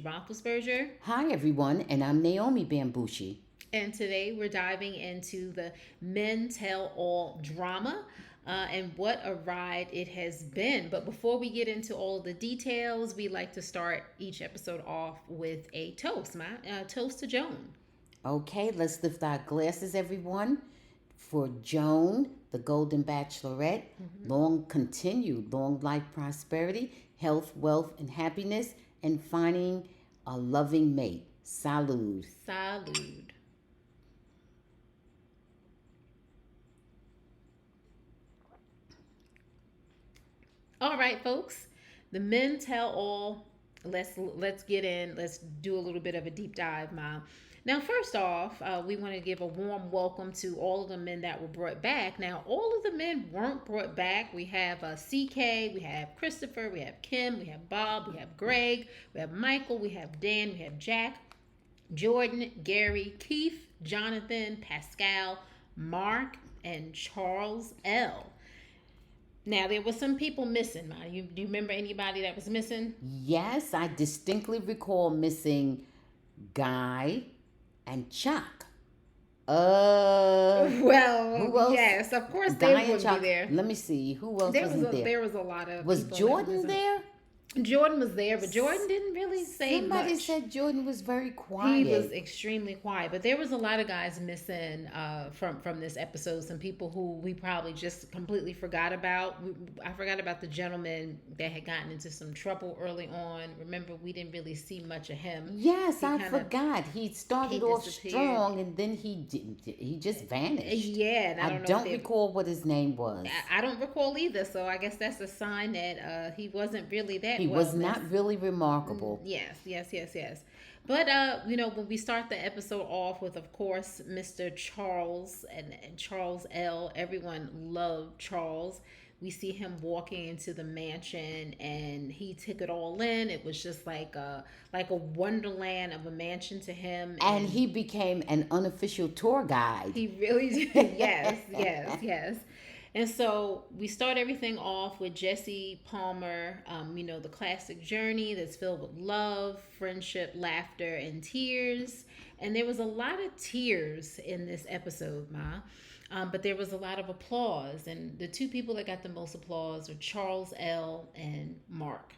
Bamgboshe Rothlisberger. Hi, everyone, and I'm Naomi Bamgboshe. And today we're diving into the Men Tell All drama and what a ride it has been. But before we get into all of the details, we like to start each episode off with a toast. My toast to Joan. Okay, let's lift our glasses, everyone, for Joan, the Golden Bachelorette. Continued long life, prosperity, health, wealth, and happiness, and finding a loving mate. Salud. Salud. All right, folks. The Men Tell All. Let's get in. Let's do a little bit of a deep dive, Mom. Now, first off, we want to give a warm welcome to all of the men that were brought back. Now, all of the men weren't brought back. We have CK, we have Christopher, we have Kim, we have Bob, we have Gregg, we have Michael, we have Dan, we have Jack, Jordan, Gary, Keith, Jonathan, Pascal, Mark, and Charles L. Now, there were some people missing. Do you remember anybody that was missing? Yes, I distinctly recall missing Guy and Chuck. Well, who else? Yes, of course Guy they and would Chuck. be there. Let me see. Who else wasn't there? There was a lot of. Was Jordan there? Jordan was there, but Jordan didn't really say Somebody much. said Jordan was very quiet. He was extremely quiet, but there was a lot of guys missing from this episode. Some people who we probably just completely forgot about. I forgot about the gentleman that had gotten into some trouble early on. Remember, we didn't really see much of him. Yes, I forgot. He started off strong, and then he just vanished. Yeah, and I don't recall what his name was. I don't recall either. So I guess that's a sign that he wasn't really that. He was not really remarkable. Yes. But, when we start the episode off with, of course, Mr. Charles and Charles L., everyone loved Charles. We see him walking into the mansion, and he took it all in. It was just like a wonderland of a mansion to him. And he became an unofficial tour guide. He really did. Yes. And so we start everything off with Jesse Palmer, the classic journey that's filled with love, friendship, laughter, and tears. And there was a lot of tears in this episode, Ma. But there was a lot of applause. And the two people that got the most applause were Charles L. and Mark.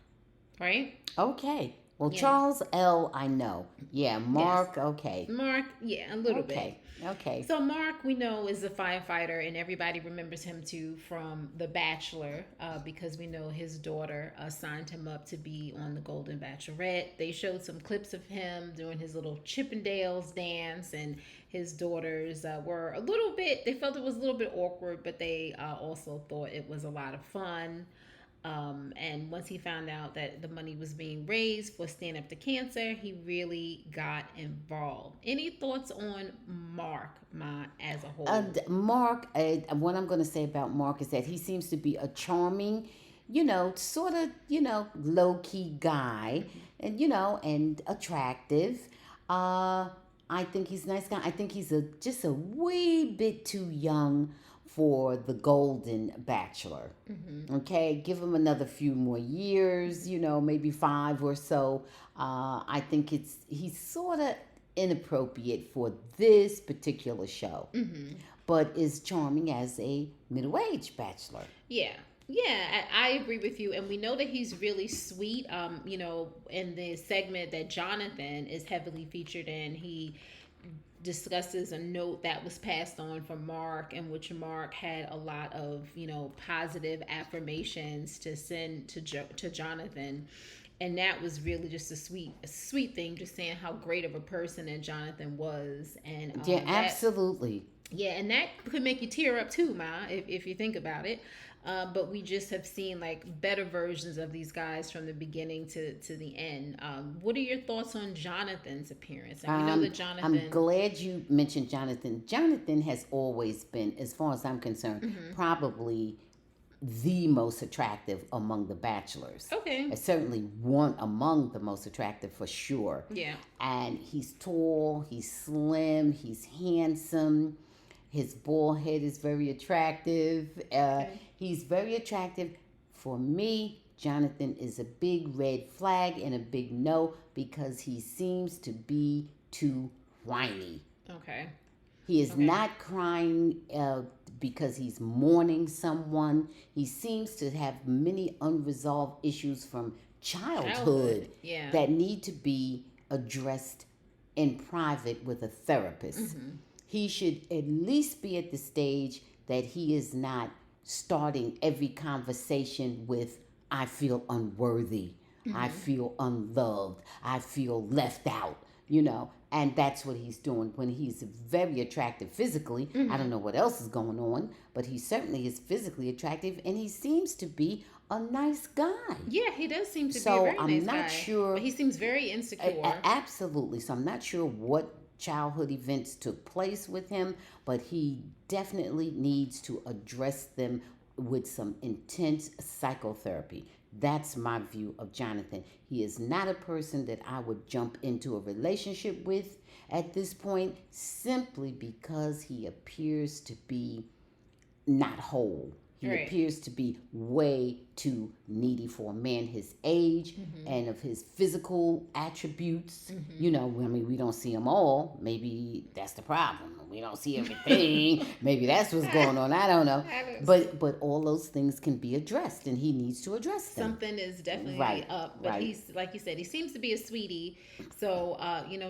Right? Okay. Well, yeah. Charles L. I know. Yeah, Mark, yes. Okay. Mark, yeah, a little bit. Okay. So Mark, we know, is a firefighter, and everybody remembers him too from The Bachelor, because we know his daughter signed him up to be on the Golden Bachelorette. They showed some clips of him doing his little Chippendales dance, and his daughters were a little bit, they felt it was a little bit awkward, but they also thought it was a lot of fun. And once he found out that the money was being raised for Stand Up to Cancer, he really got involved. Any thoughts on Mark, as a whole? Mark, what I'm going to say about Mark is that he seems to be a charming, sort of, low-key guy, and, and attractive. I think he's a nice guy. I think he's just a wee bit too young for the Golden Bachelor. Mm-hmm. Okay, give him another few more years, maybe 5 or so. I think he's sort of inappropriate for this particular show, mm-hmm. but is charming as a middle-aged bachelor. Yeah, I agree with you. And we know that he's really sweet. In the segment that Jonathan is heavily featured in, he discusses a note that was passed on from Mark, in which Mark had a lot of positive affirmations to send to Jonathan, and that was really just a sweet thing, just saying how great of a person that Jonathan was. And absolutely. Yeah, and that could make you tear up too, if you think about it. But we just have seen better versions of these guys from the beginning to the end. What are your thoughts on Jonathan's appearance? And we know that Jonathan. I'm glad you mentioned Jonathan. Jonathan has always been, as far as I'm concerned, mm-hmm. probably the most attractive among the bachelors. Okay. Certainly one among the most attractive for sure. Yeah. And he's tall, he's slim, he's handsome. His bald head is very attractive. Okay. He's very attractive. For me, Jonathan is a big red flag and a big no because he seems to be too whiny. Okay. He is not crying because he's mourning someone. He seems to have many unresolved issues from childhood. Yeah. That need to be addressed in private with a therapist. He should at least be at the stage that he is not starting every conversation with, I feel unworthy, I feel unloved, I feel left out, and that's what he's doing when he's very attractive physically. I don't know what else is going on, but he certainly is physically attractive, and he seems to be a nice guy. Yeah, he does seem to be a So very I'm nice not guy. sure. But he seems very insecure. Absolutely. So I'm not sure what childhood events took place with him, but he definitely needs to address them with some intense psychotherapy. That's my view of Jonathan. He is not a person that I would jump into a relationship with at this point, simply because he appears to be not whole. He appears to be way too needy for a man his age and of his physical attributes. We don't see them all. Maybe that's the problem. We don't see everything. Maybe that's what's going on. I don't know. But all those things can be addressed, and he needs to address them. Something is definitely up. But he's, like you said, he seems to be a sweetie. So,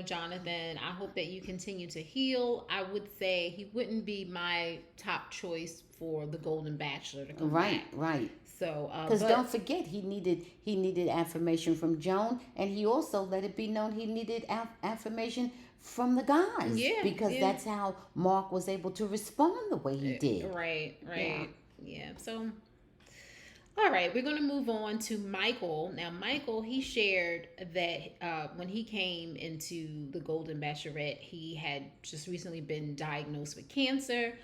Jonathan, I hope that you continue to heal. I would say he wouldn't be my top choice for the Golden Bachelor to come back. Right. So, because don't forget, he needed affirmation from Joan, and he also let it be known he needed affirmation from the guys. Because that's how Mark was able to respond the way he did. Right. Yeah. So, all right, we're going to move on to Michael. Now, Michael, he shared that when he came into the Golden Bachelorette, he had just recently been diagnosed with cancer.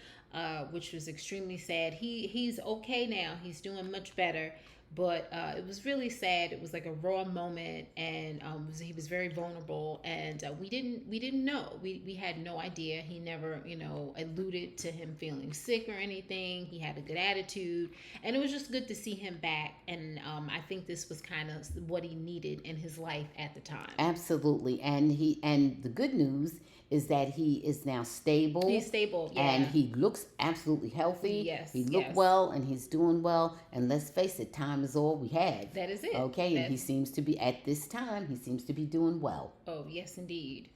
Which was extremely sad. He's okay now. He's doing much better. But it was really sad. It was like a raw moment, and he was very vulnerable. And we didn't know. We had no idea. He never, alluded to him feeling sick or anything. He had a good attitude, and it was just good to see him back. And I think this was kind of what he needed in his life at the time. Absolutely. And the good news is that he is now stable. He's stable, yeah. And he looks absolutely healthy. Yes. He looked well, and he's doing well. And let's face it, time is all we have. That is it. Okay, and he seems to be, at this time, he seems to be doing well. Oh, yes, indeed.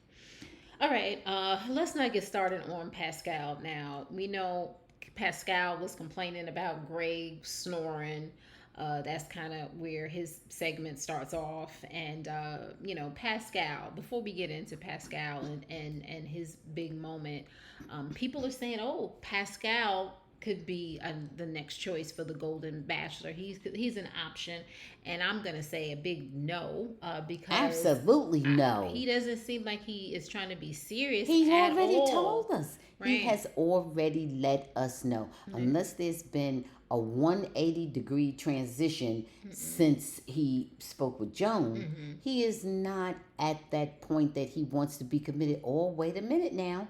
All right, let's not get started on Pascal now. We know Pascal was complaining about Gregg snoring. That's kind of where his segment starts off. And, Pascal, before we get into Pascal and his big moment, people are saying, oh, Pascal could be the next choice for the Golden Bachelor. He's an option. And I'm going to say a big no, because absolutely no. He doesn't seem like he is trying to be serious. He at already all. told us. Right. He has already let us know. Unless there's been a 180-degree transition since he spoke with Joan, he is not at that point that he wants to be committed. Oh, wait a minute now.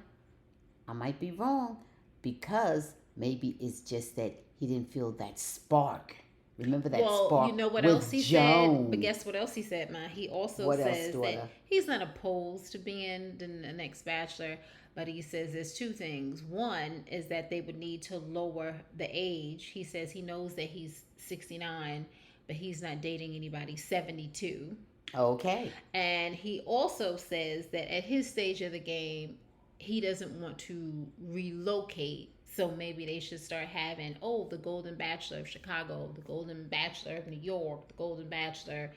I might be wrong, because maybe it's just that he didn't feel that spark. Remember that spark? Well, you know what else he Joan. said? But guess what else he said, man? He also says that he's not opposed to being the next Bachelor, but he says there's two things. One is that they would need to lower the age. He says he knows that he's 69, but he's not dating anybody 72. Okay. And he also says that at his stage of the game, he doesn't want to relocate. So maybe they should start having, the Golden Bachelor of Chicago, the Golden Bachelor of New York, the Golden Bachelor.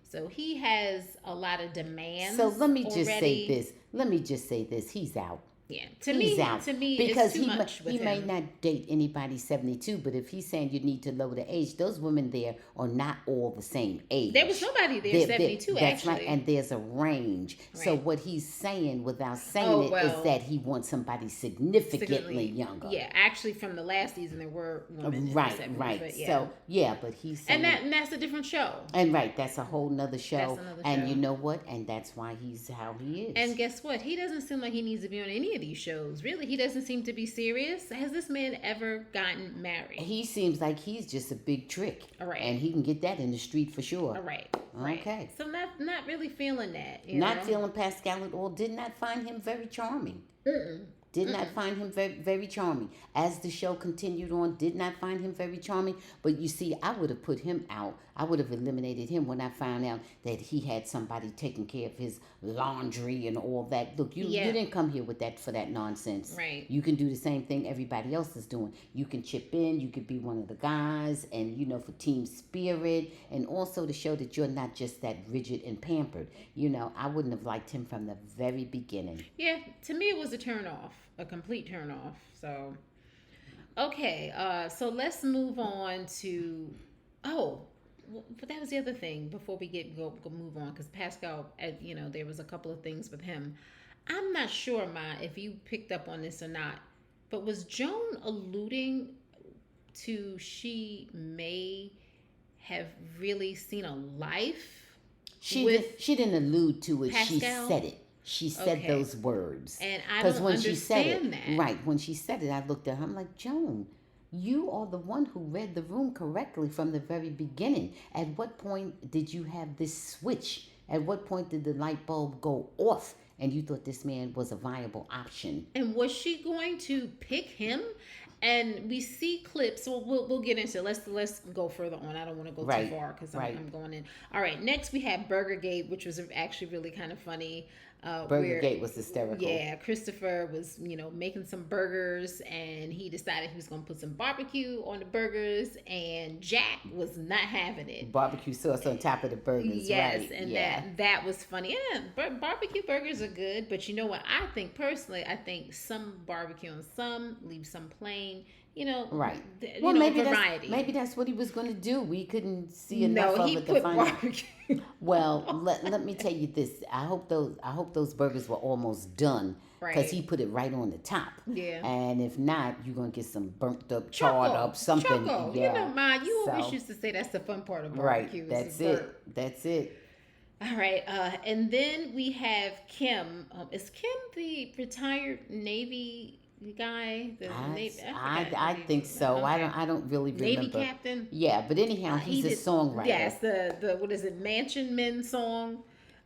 So he has a lot of demands. So let me just say this. He's out. Yeah, He's out. To me, because it's too much with he him. may not date anybody 72, but if he's saying you need to lower the age, those women there are not all the same age. There was nobody there 72, that's actually. right, and there's a range. Right. So what he's saying, without saying is that he wants somebody significantly younger. Yeah, actually, from the last season, there were women right. But yeah. So but he's saying, and that's a different show. And that's a whole nother show. That's another and show. You know what? And that's why he's how he is. And guess what? He doesn't seem like he needs to be on any any of these shows. Really, he doesn't seem to be serious. Has this man ever gotten married? He seems like he's just a big trick. All right. And he can get that in the street for sure. All right. Right. Okay. So not really feeling that. Not feeling Pascal at all. Did not find him very charming. Mm-mm. Did not find him very, very charming. As the show continued on, did not find him very charming. But you see, I would have put him out. I would have eliminated him when I found out that he had somebody taking care of his laundry and all that. Look, you didn't come here with that for that nonsense. Right. You can do the same thing everybody else is doing. You can chip in. You could be one of the guys, and for team spirit, and also to show that you're not just that rigid and pampered. I wouldn't have liked him from the very beginning. Yeah, to me it was a turn off. A complete turn off. So, okay. So let's move on to. But that was the other thing before we go move on, because Pascal, there was a couple of things with him. I'm not sure, if you picked up on this or not, but was Joan alluding to she may have really seen a life? She didn't allude to it. Pascal? She said it. She said those words. And I don't understand that. Right, when she said it, I looked at her, I'm like, Joan, you are the one who read the room correctly from the very beginning. At what point did you have this switch? At what point did the light bulb go off and you thought this man was a viable option? And was she going to pick him? And we see clips. So we'll get into it. Let's go further on. I don't want to go too far because I'm going in. All right. Next we have Burgargate, which was actually really kind of funny. Burgargate was hysterical. Yeah, Christopher was, making some burgers, and he decided he was going to put some barbecue on the burgers, and Jack was not having it. Barbecue sauce on top of the burgers, yes, right? And that was funny. Yeah, barbecue burgers are good, but you know what? I think some barbecue on some, leave some plain. Right. Variety. Maybe that's what he was going to do. We couldn't see enough of it to find barbecue. Well, let me tell you this. I hope those burgers were almost done, because he put it right on the top. Yeah. And if not, you're gonna get some burnt up, charred up something. Choco. Yeah. Ma, you always used to say that's the fun part of barbecue. Right. That's it. That's it. All right. And then we have Kim. Is Kim the retired Navy guy? I think so. Okay. I don't really remember. Navy captain. Yeah, but anyhow, he's a songwriter. Yes, the what is it, Mansion Men song.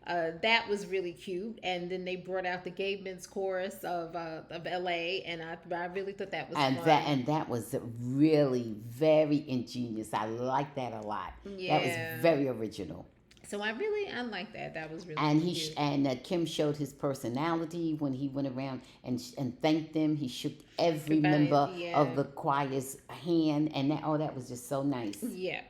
That was really cute, and then they brought out the Gay Men's Chorus of L.A., and I really thought that was fun. That was really very ingenious. I like that a lot. Yeah. That was very original. So I like that. That was really cute. And Kim showed his personality when he went around and thanked them. He shook every member of the choir's hand, and that was just so nice. Yeah.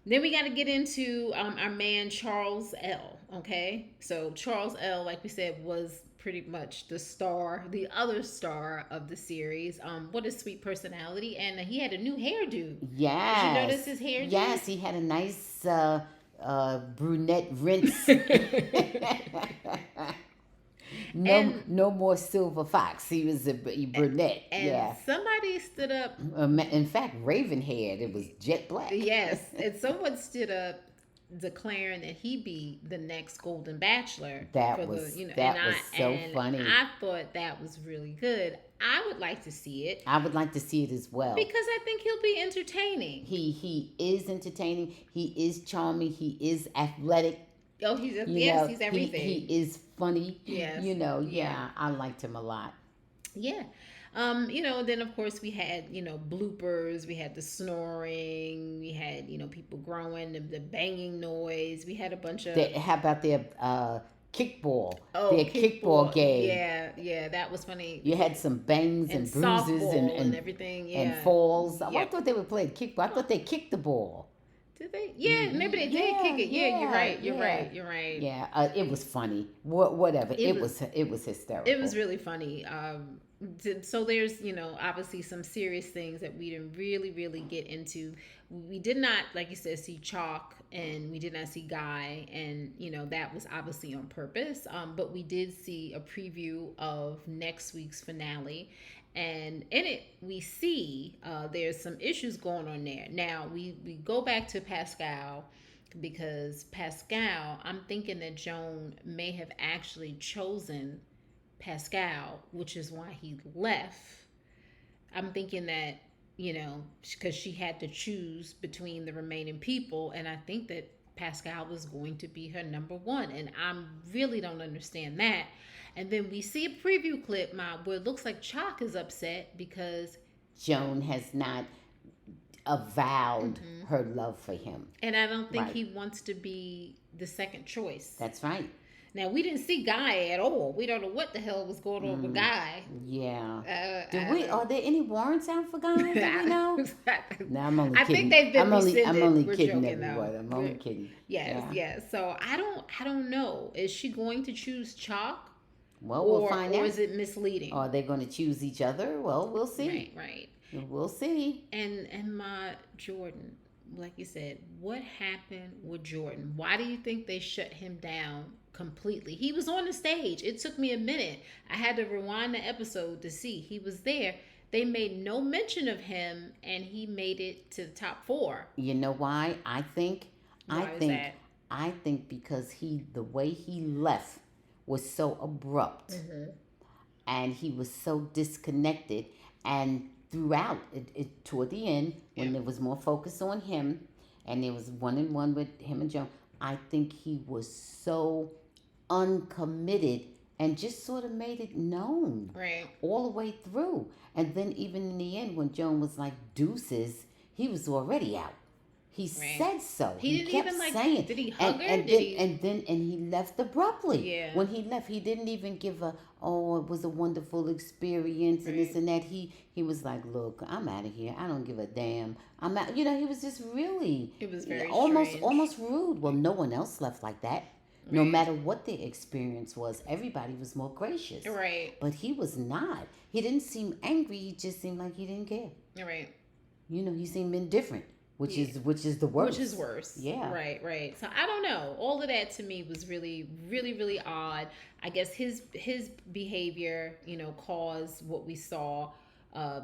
Then we got to get into our man Charles L. Okay, so Charles L., like we said, was pretty much the other star of the series. What a sweet personality, and he had a new hairdo. Yes. Did you notice his hairdo? Yes, he had a nice brunette rinse. No more silver fox. He was a brunette. And somebody stood up. In fact, raven haired. It was jet black. Yes, and someone stood up declaring that he be the next Golden Bachelor. That was so funny. I thought that was really good. I would like to see it. I would like to see it as well, because I think he'll be entertaining. He is entertaining. He is charming. He is athletic. Oh, he's everything. He is funny. Yes. I liked him a lot. Yeah. Then of course we had, bloopers, we had the snoring, we had, people growing, the banging noise, we had a bunch of... How about their kickball? Oh, their kickball game. Yeah, that was funny. You had some bangs and bruises and everything, yeah. And falls. Yep. I thought they were playing kickball. I thought they kicked the ball. Did they? Yeah, maybe they did kick it. Yeah, you're right. Yeah, it was funny. Whatever. It was hysterical. It was really funny. So there's, obviously some serious things that we didn't really get into. We did not, like you said, see Chalk, and we did not see Guy, and that was obviously on purpose. But we did see a preview of next week's finale. And in it, we see there's some issues going on there. Now, we go back to Pascal, because Pascal, I'm thinking that Joan may have actually chosen Pascal, which is why he left. I'm thinking that, because she had to choose between the remaining people, and I think that Pascal was going to be her number one, and I really don't understand that. And then we see a preview clip, where it looks like Chalk is upset because, Joan has not avowed mhm, her love for him. and I don't think Right. he wants to be the second choice. That's right. Now we didn't see Guy at all. We don't know what the hell was going on with Mm, Guy. yeah. Do I we? Are there any warrants out for guys? Do we know? don't. No, I'm only I kidding. think they've been rescinded. I'm only We're kidding, joking though. everyone. I'm only kidding. Yes, Yeah. yes. So I don't know. Is she going to choose Chalk, Well, we'll find or out. is it misleading? Are they going to choose each other? Well, we'll see. Right. We'll see. And my Jordan, like you said, what happened with Jordan? Why do you think they shut him down completely? He was on the stage. It took me a minute. I had to rewind the episode to see he was there. They made no mention of him, and he made it to the top four. You know why? I think. Why is that? I think because the way he left was so abrupt, Mm-hmm. and he was so disconnected, and throughout toward the end when there was more focus on him and there was one with him and Joan, I think he was so uncommitted and just sort of made it known Right. all the way through. And then even in the end when Joan was like deuces, he was already out. He Right. said so. He didn't kept even like. saying, Did he hug her? and Did then he left abruptly. Yeah. When he left, he didn't even give a it was a wonderful experience and Right. this and that. He was like, look, I'm out of here. I don't give a damn. I'm out. He was just really It was very almost strange. rude. Well, no one else left like that. No Right. matter what the experience was, everybody was more gracious. Right. But he was not. He didn't seem angry. He just seemed like he didn't care. Right. He seemed indifferent, which Yeah. is the worst. Which is worse. Yeah. Right. So I don't know. All of that to me was really, really, really odd. I guess his behavior, caused what we saw.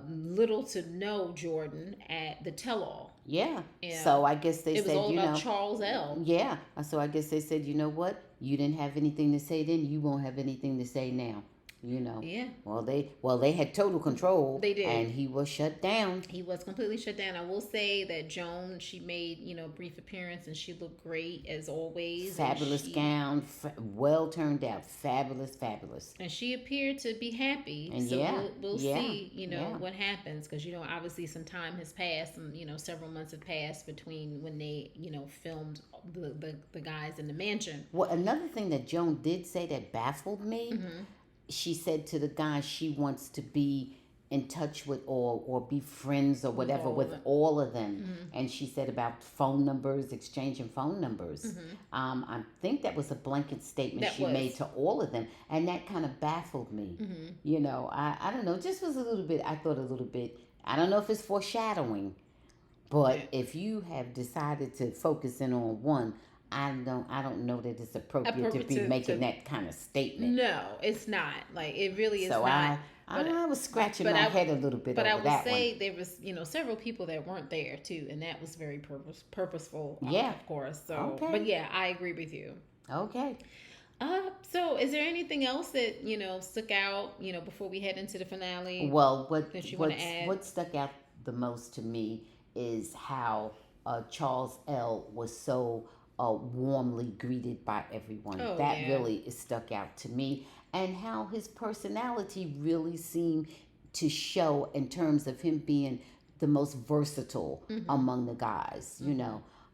Little to no Jordan at the tell-all. Yeah. Yeah. So I guess they It was said, all about Charles L. Yeah. So I guess they said, you know what? You didn't have anything to say then. You won't have anything to say now. Yeah. Well, they had total control. They did. And he was shut down. He was completely shut down. I will say that Joan, she made, a brief appearance and she looked great as always. Fabulous gown, well turned out, fabulous. And she appeared to be happy. And so yeah, we'll yeah, see, yeah. what happens. Because, obviously some time has passed and, several months have passed between when they, filmed the guys in the mansion. Well, another thing that Joan did say that baffled me, Mm-hmm. she said to the guy she wants to be in touch with or be friends or whatever with all of them. Mm-hmm. And she said about phone numbers, exchanging phone numbers. Mm-hmm. I think that was a blanket statement That she was. made to all of them. And that kind of baffled me. Mm-hmm. I don't know, just was a little bit, I thought a little bit, I don't know if it's foreshadowing, but Yeah. if you have decided to focus in on one, I don't know that it's appropriate to be making that kind of statement. No, it's not. Like, it really is So not. I was scratching but my I- head a little bit But I over will that say one. there was, several people that weren't there too, and that was very purposeful. Yeah. Of course. So, Okay. but yeah, I agree with you. Okay. So is there anything else that stuck out? Before we head into the finale. Well, That you wanna add? what stuck out the most to me is how Charles L was so warmly greeted by everyone. Oh, That yeah. really stuck out to me, and how his personality really seemed to show in terms of him being the most versatile among the guys.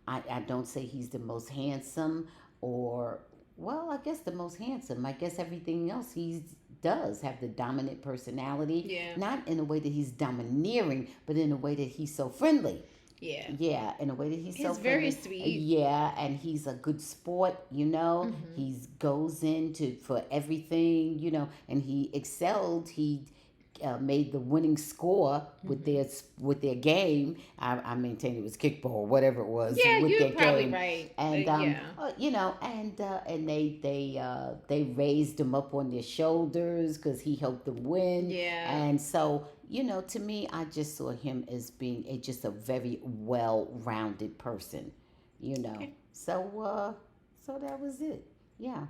I don't say he's the most handsome or, well, I guess the most handsome. I guess everything else he does have the dominant personality. Yeah. Not in a way that he's domineering, but in a way that he's so friendly. Yeah. Yeah, in a way that he's so He's very friendly. sweet. Yeah, and he's a good sport, He goes into for everything, and he excelled. He made the winning score with their game. I maintain it was kickball, whatever it was. Yeah, with you're their probably game. right. And Yeah. and they raised him up on their shoulders because he helped them win. Yeah. And so to me, I just saw him as being just a very well-rounded person. Okay. So that was it. Yeah.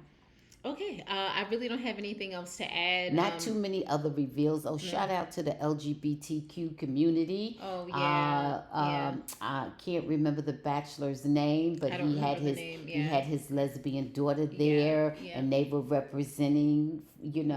Okay, I really don't have anything else to add. Not too many other reveals. Oh, No. shout out to the LGBTQ community. Oh yeah, yeah. I can't remember the bachelor's name, but I don't remember the name. he Yeah, had his lesbian daughter yeah, there, yeah. and they were representing, and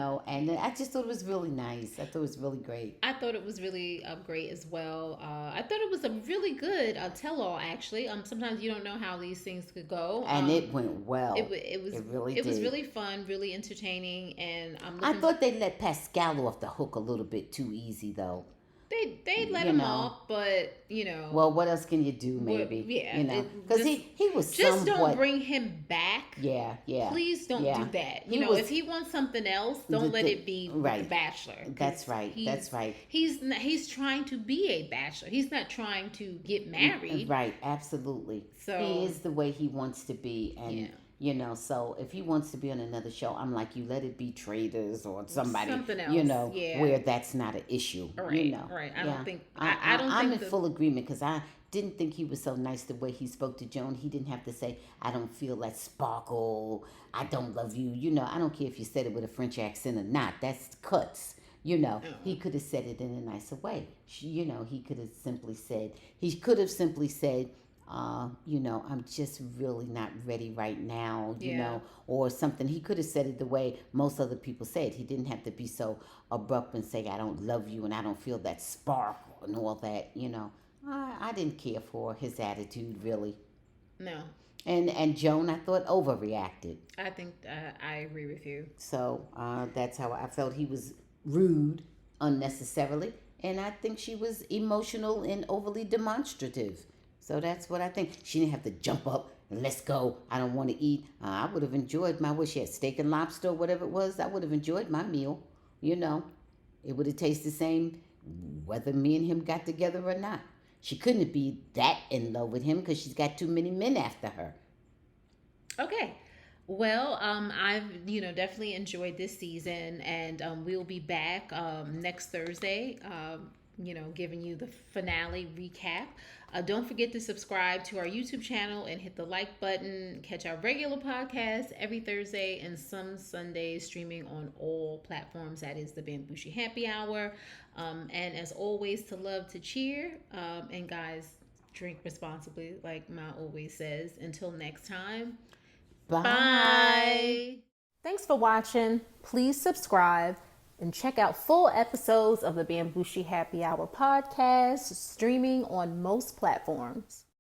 I just thought it was really nice. I thought it was really great. I thought it was really great as well. I thought it was a really good tell-all. Actually, sometimes you don't know how these things could go. And it went well. It was It really it was did. really fun, really entertaining, and I'm I looking. thought they let Pascal off the hook a little bit too easy, though. They let You him know. off, but you know, Well, what else can you do, maybe? yeah, Because he was just don't somewhat. bring him back. Yeah, yeah. Please don't yeah. do that. He You know, was if he wants something else, don't let it be with right. the Bachelor. 'Cause That's right. That's right. He's trying to be a bachelor. He's not trying to get married. Right, absolutely. So He is the way he wants to be, and yeah. so if he wants to be on another show, I'm like, you let it be Traders or somebody, Something else, yeah. where that's not an issue, Right, right. I don't think I'm in full agreement, because I didn't think he was so nice the way he spoke to Joan. He didn't have to say, I don't feel that sparkle, I don't love you. I don't care if you said it with a French accent or not. That's cuts. He could have said it in a nicer way. He could have simply said, I'm just really not ready right now, Yeah. or something. He could have said it the way most other people say it. He didn't have to be so abrupt and say, I don't love you and I don't feel that spark and all that. I didn't care for his attitude, really. No. And Joan, I thought, overreacted. I think I agree with you. So that's how I felt. He was rude unnecessarily. And I think she was emotional and overly demonstrative. So that's what I think. She didn't have to jump up and let's go. I don't want to eat. I would have enjoyed what she had, steak and lobster or whatever it was. I would have enjoyed my meal. It would have tasted the same whether me and him got together or not. She couldn't be that in love with him because she's got too many men after her. Okay. Well, I've definitely enjoyed this season, and we'll be back next Thursday. Giving you the finale recap. Don't forget to subscribe to our YouTube channel and hit the like button. Catch our regular podcast every Thursday and some Sundays, streaming on all platforms. That is the Bamgboshe Happy Hour. And as always, to love, to cheer. And guys, drink responsibly, like Ma always says. Until next time. Bye. Bye. Thanks for watching. Please subscribe and check out full episodes of the Bamgboshe Happy Hour podcast, streaming on most platforms.